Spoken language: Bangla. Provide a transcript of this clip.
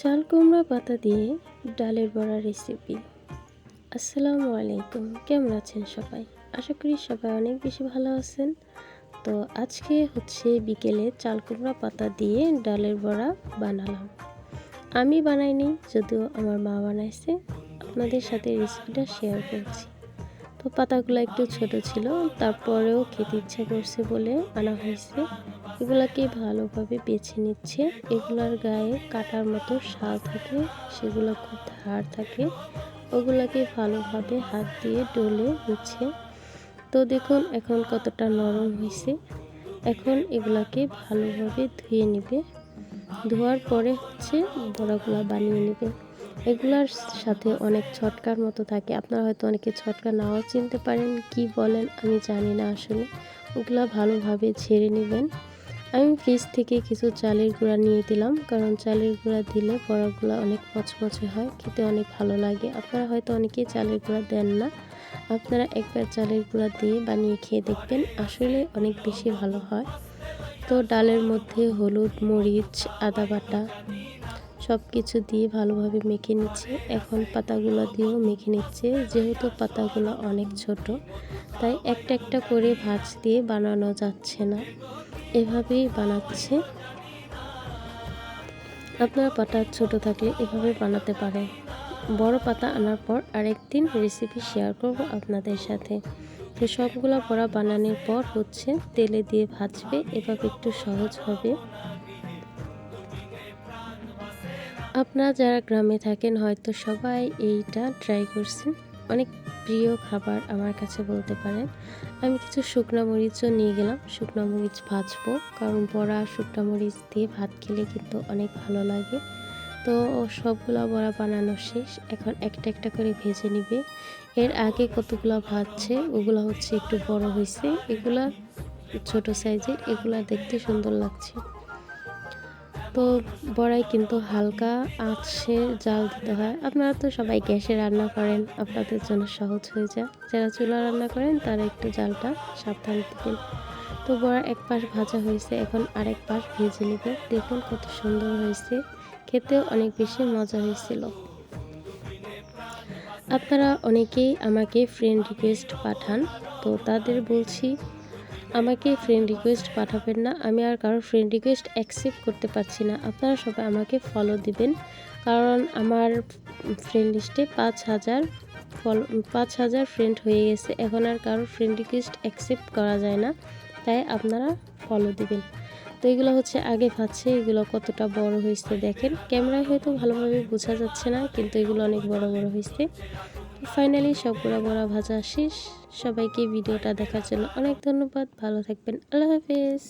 চাল কুমড়া পাতা দিয়ে ডালের বড়া রেসিপি। আসসালামু আলাইকুম, কেমন আছেন সবাই? আশা করি সবাই অনেক বেশি ভালো আছেন। তো আজকে হচ্ছে বিকেলে চাল কুমড়া পাতা দিয়ে ডালের বড়া বানালাম। আমি বানাইনি, যদিও আমার মা বানাইছে। আপনাদের সাথে রেসিপিটা শেয়ার করছি। তো পাতাগুলো একটু ছোট ছিল, তারপরেও খেতে ইচ্ছা করছে বলে আনা হয়েছে। এগুলাকে ভালোভাবে বেছে নিচ্ছে। এগুলার গায়ে কাটার মতো শাল থাকে, সেগুলো খুব ধার থাকে। ওগুলাকে ভালোভাবে হাত দিয়ে ডলে নিচ্ছে। তো দেখুন এখন কতটা নরম হয়েছে। এখন এগুলাকে ভালোভাবে ধুয়ে নিবে। ধোয়ার পরে হচ্ছে বড়াগুলা বানিয়ে নেবে। এগুলার সাথে অনেক ছটকার মতো থাকে, আপনারা হয়তো অনেকে ছটকা নাও চিনতে পারেন, কি বলেন আমি জানি না আসলে। ওগুলা ভালোভাবে ঝেড়ে নেবেন। আমি ফ্রিজ থেকে কিছু চালের গুঁড়া নিয়ে দিলাম, কারণ চালের গুঁড়া দিলে বড়াগুলো অনেক মচমচে হয়, খেতে অনেক ভালো লাগে। আপনারা হয়তো অনেকেই চালের গুঁড়া দেন না, আপনারা একবার চালের গুঁড়া দিয়ে বানিয়ে খেয়ে দেখবেন, আসলে অনেক বেশি ভালো হয়। তো ডালের মধ্যে হলুদ, মরিচ, আদা বাটা সব কিছু দিয়ে ভালোভাবে মেখে নিচ্ছে। এখন পাতাগুলো দিয়েও মেখে নিচ্ছে। যেহেতু পাতাগুলো অনেক ছোট, তাই একটা একটা করে ভাঁজ দিয়ে বানানো যাচ্ছে না, এভাবেই বানাচ্ছে। আপনারা পাতা ছোট থাকলে এভাবে বানাতে পারেন। বড় পাতা আনার পর আরেকদিন রেসিপি শেয়ার করব আপনাদের সাথে। তো সবগুলো বড়া বানানোর পর হচ্ছে তেলে দিয়ে ভাজবে, এভাবে একটু সহজ হবে। আপনারা যারা গ্রামে থাকেন হয়তো সবাই এইটা ট্রাই করছেন। অনেক প্রিয় খাবার আমার কাছে বলতে পারেন। আমি কিছু শুকনো মরিচও নিয়ে গেলাম, শুকনো মরিচ ভাজবো, কারণ বড়া শুকনো মরিচ দিয়ে ভাত খেলে কিন্তু অনেক ভালো লাগে। তো সবগুলা বড়া বানানো শেষ, এখন একটা একটা করে ভেজে নিবে। এর আগে কতগুলো ভাজছে ওগুলো হচ্ছে একটু বড় হয়েছে, এগুলা ছোট সাইজের, এগুলা দেখতে সুন্দর লাগছে। তো বড়াই কিন্তু হালকা আঁচে জাল দিতে হয়। আপনারা তো সবাই গ্যাসে রান্না করেন, আপনাদের জন্য সহজ হয়ে যায়। যারা চুলা রান্না করেন তারা একটু জালটা সাবধানে দিবেন। তো বড়া এক পাশ ভাজা হয়েছে, এখন আরেক পাশ ভেজে নেবে। দেখুন কত সুন্দর হয়েছে, খেতেও অনেক বেশি মজা হয়েছিল। আপনারা অনেকেই আমাকে ফ্রেন্ড রিকোয়েস্ট পাঠান, তো তাদের বলছি আমাকে ফ্রেন্ড রিকোয়েস্ট পাঠাবেন না, আমি আর কারোর ফ্রেন্ড রিকোয়েস্ট অ্যাকসেপ্ট করতে পারছি না। আপনারা সবাই আমাকে ফলো দিবেন, কারণ আমার ফ্রেন্ড লিস্টে 5,000 ফ্রেন্ড হয়ে গেছে। এখন আর কারোর ফ্রেন্ড রিকোয়েস্ট অ্যাকসেপ্ট করা যায় না, তাই আপনারা ফলো দিবেন। তো এগুলো হচ্ছে আগে ভাজছে, এগুলো কতটা বড় হয়েছে দেখেন। ক্যামেরায় হয়তো ভালোভাবে বোঝা যাচ্ছে না, কিন্তু এগুলো অনেক বড় বড় হয়েছে। ফাইনালি সবগুলো বড়া ভাজা শেষ। সবাইকে ভিডিওটা দেখার জন্য অনেক ধন্যবাদ। ভালো থাকবেন। আল্লাহ হাফেজ।